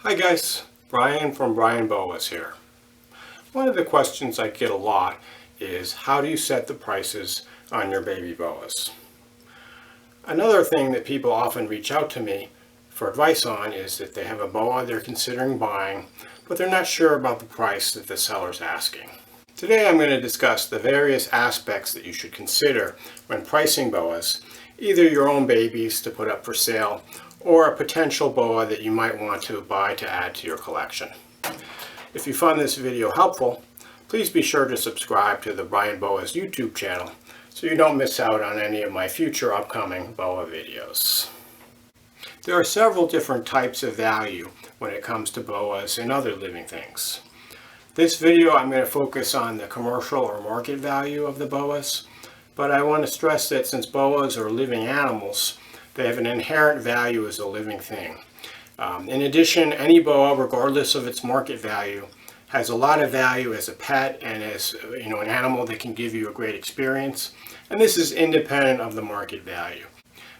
Hi guys, Brian from Vpi Boas here. One of the questions I get a lot is how do you set the prices on your baby boas? Another thing that people often reach out to me for advice on is that they have a boa they're considering buying, but they're not sure about the price that the seller's asking. Today I'm going to discuss the various aspects that you should consider when pricing boas, either your own babies to put up for sale or a potential boa that you might want to buy to add to your collection. If you found this video helpful, please be sure to subscribe to the Vpi Boas YouTube channel so you don't miss out on any of my future upcoming boa videos. There are several different types of value when it comes to boas and other living things. This video I'm going to focus on the commercial or market value of the boas, but I want to stress that since boas are living animals, they have an inherent value as a living thing. In addition, any boa, regardless of its market value, has a lot of value as a pet and as an animal that can give you a great experience. And this is independent of the market value.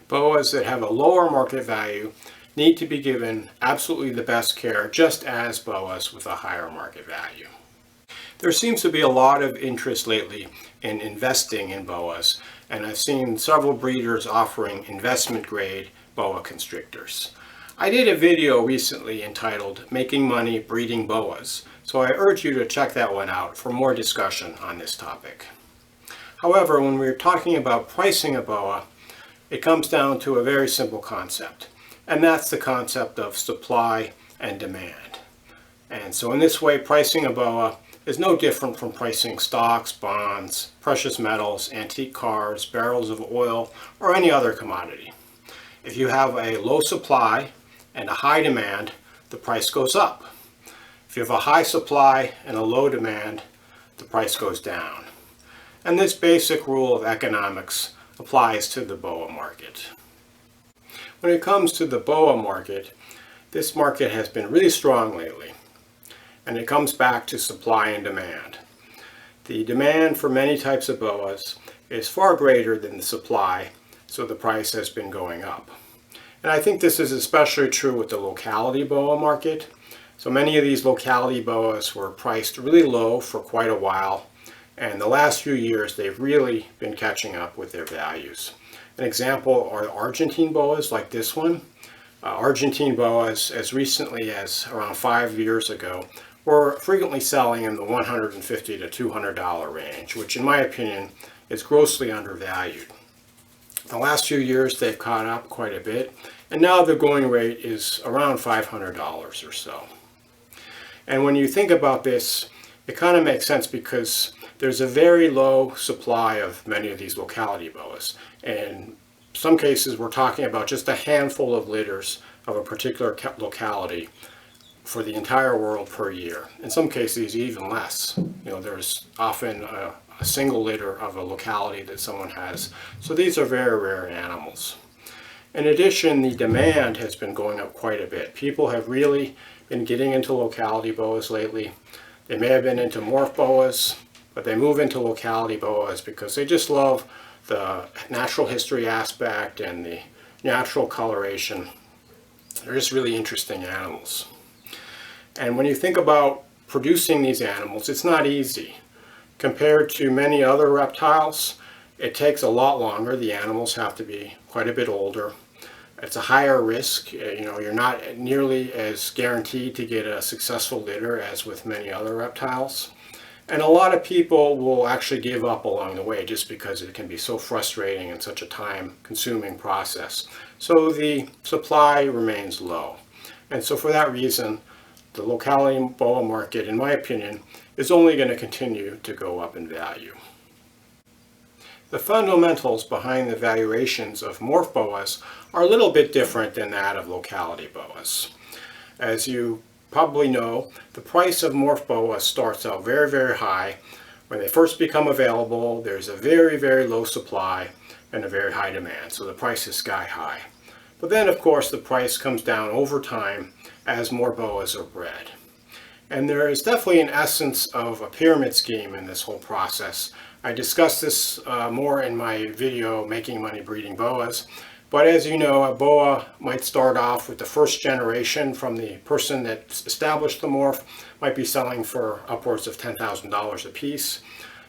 Boas that have a lower market value need to be given absolutely the best care, just as boas with a higher market value. There seems to be a lot of interest lately in investing in boas, and I've seen several breeders offering investment grade boa constrictors. I did a video recently entitled Making Money Breeding Boas, so I urge you to check that one out for more discussion on this topic. However, when we're talking about pricing a boa, it comes down to a very simple concept, and that's the concept of supply and demand. And so in this way, pricing a boa is no different from pricing stocks, bonds, precious metals, antique cars, barrels of oil, or any other commodity. If you have a low supply and a high demand, the price goes up. If you have a high supply and a low demand, the price goes down. And this basic rule of economics applies to the boa market. When it comes to the boa market, this market has been really strong lately. And it comes back to supply and demand. The demand for many types of boas is far greater than the supply, so the price has been going up. And I think this is especially true with the locality boa market. So many of these locality boas were priced really low for quite a while, and the last few years they've really been catching up with their values. An example are Argentine boas like this one. Argentine boas, as recently as around 5 years ago, were frequently selling in the $150 to $200 range, which in my opinion is grossly undervalued. The last few years they've caught up quite a bit, and now the going rate is around $500 or so. And when you think about this, it kind of makes sense because there's a very low supply of many of these locality boas. In some cases we're talking about just a handful of litters of a particular locality for the entire world per year. In some cases even less. There's often a single litter of a locality that someone has. So these are very rare animals. In addition, the demand has been going up quite a bit. People have really been getting into locality boas lately. They may have been into morph boas, but they move into locality boas because they just love the natural history aspect and the natural coloration. They're just really interesting animals. And when you think about producing these animals, it's not easy. Compared to many other reptiles, it takes a lot longer. The animals have to be quite a bit older. It's a higher risk. You're not nearly as guaranteed to get a successful litter as with many other reptiles. And a lot of people will actually give up along the way just because it can be so frustrating and such a time-consuming process. So the supply remains low. And so for that reason, the locality boa market, in my opinion, is only going to continue to go up in value. The fundamentals behind the valuations of morph boas are a little bit different than that of locality boas. As you probably know, the price of morph boas starts out very, very high. When they first become available, there's a very, very low supply and a very high demand, so the price is sky high. But then, of course, the price comes down over time as more boas are bred. And there is definitely an essence of a pyramid scheme in this whole process. I discussed this more in my video, Making Money Breeding Boas, But as you know, a boa might start off with the first generation from the person that established the morph, might be selling for upwards of $10,000 a piece.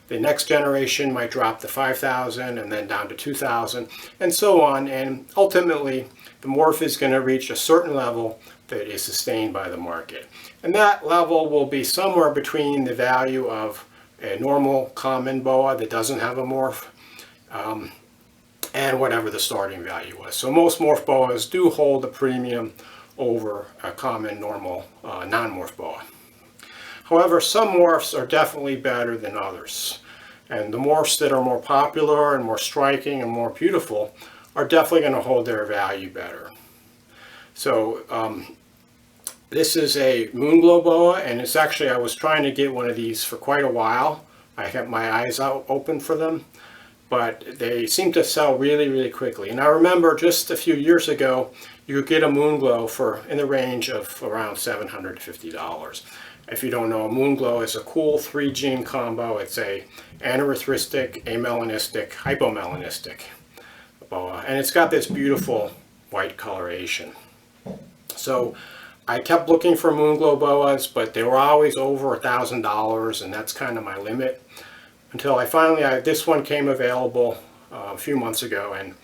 The next generation might drop to $5,000 and then down to $2,000 and so on. And ultimately, the morph is going to reach a certain level that is sustained by the market. And that level will be somewhere between the value of a normal common boa that doesn't have a morph and whatever the starting value was. So most morph boas do hold a premium over a common normal non-morph boa. However, some morphs are definitely better than others. And the morphs that are more popular and more striking and more beautiful are definitely going to hold their value better. So this is a moonglow boa, and it's actually, I was trying to get one of these for quite a while. I kept my eyes out open for them, but they seem to sell really, really quickly. And I remember just a few years ago, you could get a moonglow for in the range of around $750. If you don't know, a moonglow is a cool 3-gene combo. It's a anerythristic, amelanistic, hypomelanistic boa, and it's got this beautiful white coloration. So I kept looking for moonglow boas, but they were always over $1,000, and that's kind of my limit. Until I finally, this one came available a few months ago, and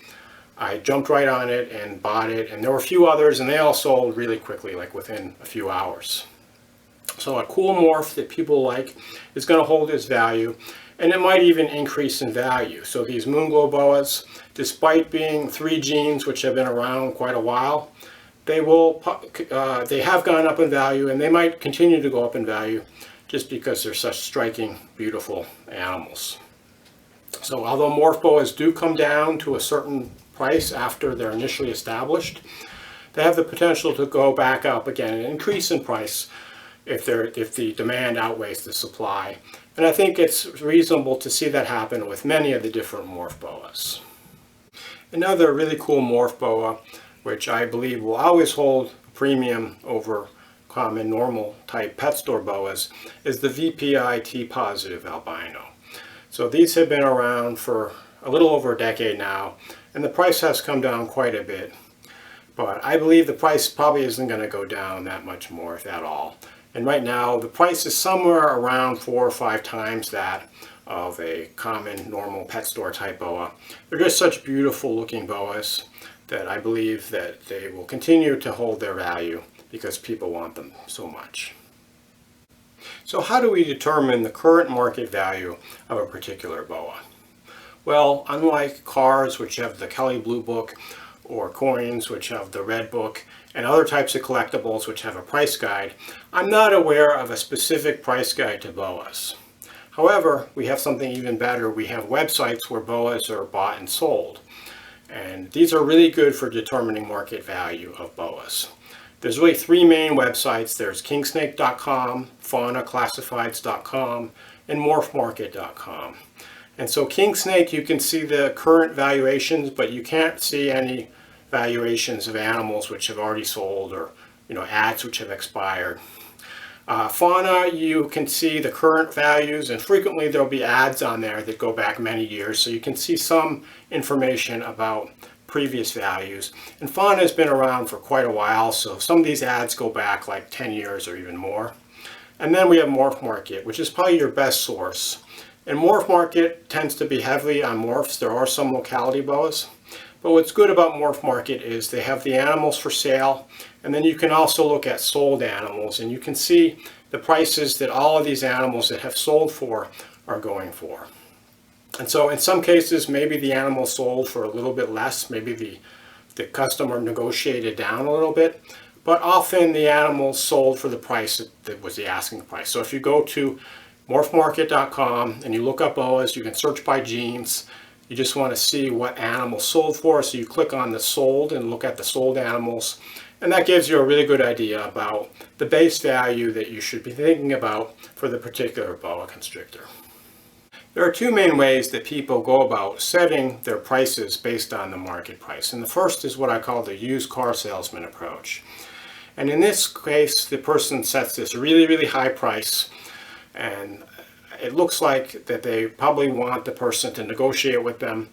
I jumped right on it and bought it. And there were a few others, and they all sold really quickly, like within a few hours. So a cool morph that people like is going to hold its value, and it might even increase in value. So these moonglow boas, despite being 3 genes, which have been around quite a while, they have gone up in value, and they might continue to go up in value just because they're such striking, beautiful animals. So although morph boas do come down to a certain price after they're initially established, they have the potential to go back up again and increase in price if the demand outweighs the supply. And I think it's reasonable to see that happen with many of the different morph boas. Another really cool morph boa, which I believe will always hold a premium over common normal type pet store boas, is the Vpi T-positive albino. So these have been around for a little over a decade now, and the price has come down quite a bit. But I believe the price probably isn't going to go down that much more, if at all. And right now, the price is somewhere around 4 or 5 times that of a common, normal pet store type boa. They're just such beautiful looking boas that I believe that they will continue to hold their value because people want them so much. So how do we determine the current market value of a particular boa? Well, unlike cars, which have the Kelly Blue Book, or coins, which have the Red Book, and other types of collectibles which have a price guide, I'm not aware of a specific price guide to boas. However, we have something even better. We have websites where boas are bought and sold. And these are really good for determining market value of boas. There's really 3 main websites. There's kingsnake.com, faunaclassifieds.com, and morphmarket.com. And so Kingsnake, you can see the current valuations, but you can't see any valuations of animals which have already sold, or ads which have expired. Fauna, you can see the current values, and frequently there'll be ads on there that go back many years, so you can see some information about previous values. And Fauna has been around for quite a while, so some of these ads go back like 10 years or even more. And then we have Morph Market, which is probably your best source. And Morph Market tends to be heavily on morphs. There are some locality boas. But what's good about Morph Market is they have the animals for sale, and then you can also look at sold animals, and you can see the prices that all of these animals that have sold for are going for. And so in some cases, maybe the animal sold for a little bit less, maybe the customer negotiated down a little bit, but often the animals sold for the price that was the asking price. So if you go to morphmarket.com and you look up boas, you can search by genes. You just want to see what animal sold for, so you click on the sold and look at the sold animals, and that gives you a really good idea about the base value that you should be thinking about for the particular boa constrictor. There are 2 main ways that people go about setting their prices based on the market price, and the first is what I call the used car salesman approach. And in this case, the person sets this really, really high price, and it looks like that they probably want the person to negotiate with them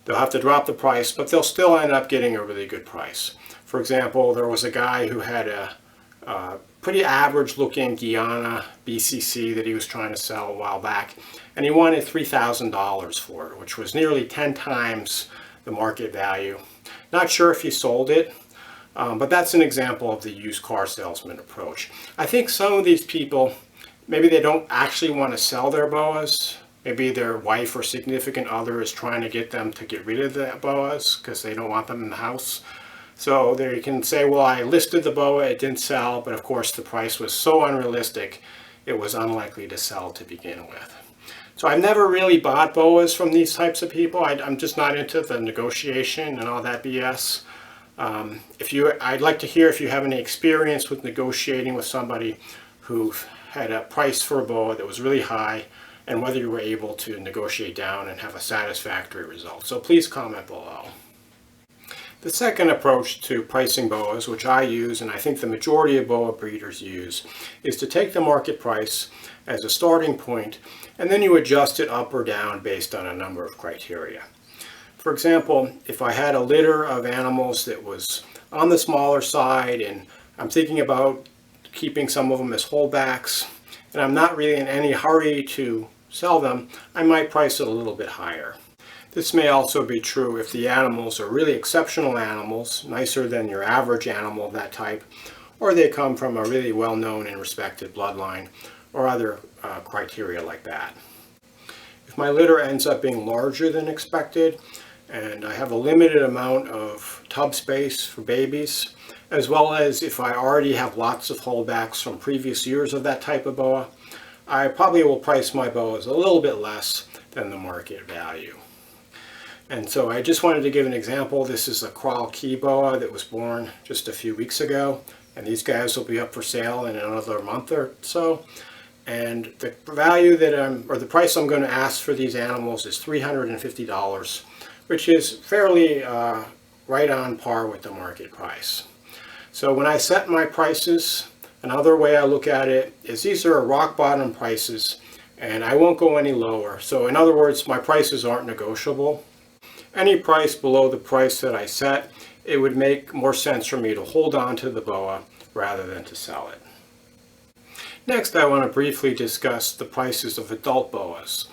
They'll have to drop the price, but they'll still end up getting a really good price. For example, there was a guy who had a pretty average looking Guyana BCC that he was trying to sell a while back, and he wanted $3,000 for it, which was nearly 10 times the market value. Not sure if he sold it, but that's an example of the used car salesman approach. I think some of these people, maybe they don't actually want to sell their Boas. Maybe their wife or significant other is trying to get them to get rid of the Boas because they don't want them in the house. So they can say, well, I listed the Boa, it didn't sell, but of course the price was so unrealistic, it was unlikely to sell to begin with. So I've never really bought Boas from these types of people. I'm just not into the negotiation and all that BS. I'd like to hear if you have any experience with negotiating with somebody who had a price for a Boa that was really high, and whether you were able to negotiate down and have a satisfactory result. So please comment below. The second approach to pricing Boas, which I use and I think the majority of Boa breeders use, is to take the market price as a starting point and then you adjust it up or down based on a number of criteria. For example, if I had a litter of animals that was on the smaller side and I'm thinking about keeping some of them as holdbacks and I'm not really in any hurry to sell them, I might price it a little bit higher. This may also be true if the animals are really exceptional animals, nicer than your average animal of that type, or they come from a really well-known and respected bloodline, or other criteria like that. If my litter ends up being larger than expected, and I have a limited amount of tub space for babies, as well as if I already have lots of holdbacks from previous years of that type of Boa, I probably will price my Boas a little bit less than the market value. And so I just wanted to give an example. This is a Kral Key Boa that was born just a few weeks ago, and these guys will be up for sale in another month or so. And the value that the price I'm going to ask for these animals is $350, which is fairly right on par with the market price. So when I set my prices, another way I look at it is these are rock bottom prices, and I won't go any lower. So in other words, my prices aren't negotiable. Any price below the price that I set, it would make more sense for me to hold on to the Boa rather than to sell it. Next, I want to briefly discuss the prices of adult Boas.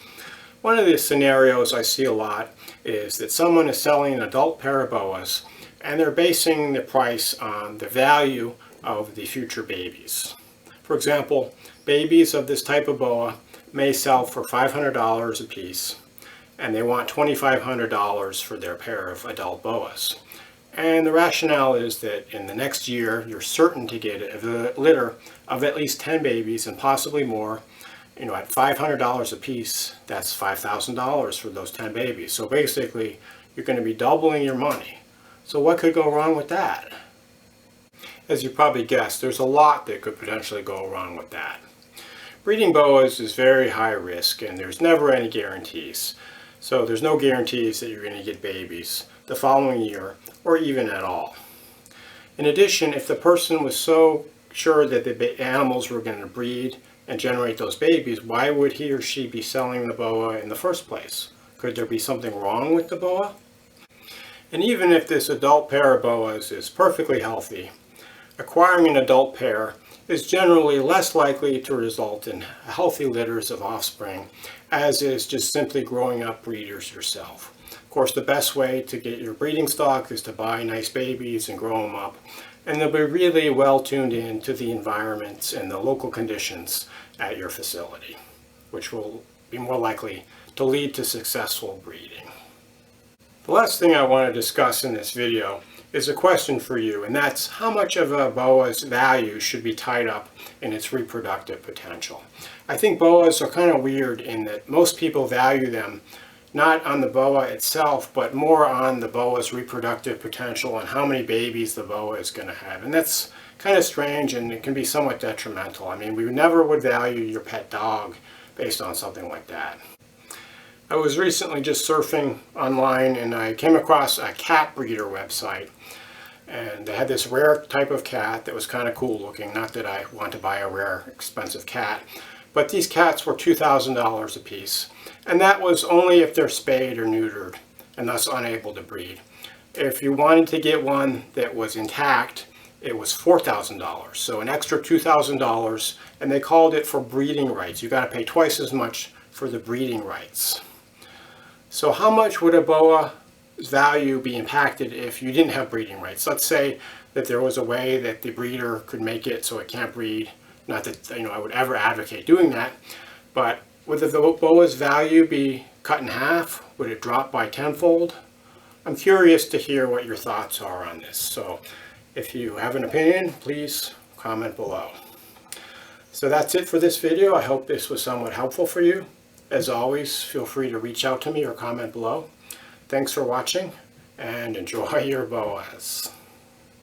One of the scenarios I see a lot is that someone is selling an adult pair of Boas and they're basing the price on the value of the future babies. For example, babies of this type of Boa may sell for $500 a piece, and they want $2,500 for their pair of adult Boas. And the rationale is that in the next year, you're certain to get a litter of at least 10 babies and possibly more. You know, at $500 a piece, that's $5,000 for those 10 babies. So basically, you're going to be doubling your money. So what could go wrong with that? As you probably guessed, there's a lot that could potentially go wrong with that. Breeding Boas is very high risk, and there's never any guarantees. So there's no guarantees that you're going to get babies the following year or even at all. In addition, if the person was so sure that the animals were going to breed and generate those babies, why would he or she be selling the Boa in the first place? Could there be something wrong with the Boa? And even if this adult pair of Boas is perfectly healthy, acquiring an adult pair is generally less likely to result in healthy litters of offspring, as is just simply growing up breeders yourself. Of course, the best way to get your breeding stock is to buy nice babies and grow them up, and they'll be really well tuned in to the environments and the local conditions at your facility, which will be more likely to lead to successful breeding. The last thing I want to discuss in this video is a question for you, and that's how much of a Boa's value should be tied up in its reproductive potential. I think Boas are kind of weird in that most people value them not on the Boa itself, but more on the Boa's reproductive potential and how many babies the Boa is going to have. And that's kind of strange, and it can be somewhat detrimental. I mean, we never would value your pet dog based on something like that. I was recently just surfing online and I came across a cat breeder website, and they had this rare type of cat that was kind of cool looking. Not that I want to buy a rare expensive cat, but these cats were $2,000 a piece, and that was only if they're spayed or neutered. and thus unable to breed. If you wanted to get one that was intact, it was $4,000, so an extra $2,000, and they called it for breeding rights. You got to pay twice as much for the breeding rights. So how much would a boa's value be impacted if you didn't have breeding rights? Let's say that there was a way that the breeder could make it so it can't breed. Not that I would ever advocate doing that, but would the boa's value be cut in half? Would it drop by tenfold? I'm curious to hear what your thoughts are on this. So if you have an opinion, please comment below. So that's it for this video. I hope this was somewhat helpful for you. As always, feel free to reach out to me or comment below. Thanks for watching, and enjoy your boas.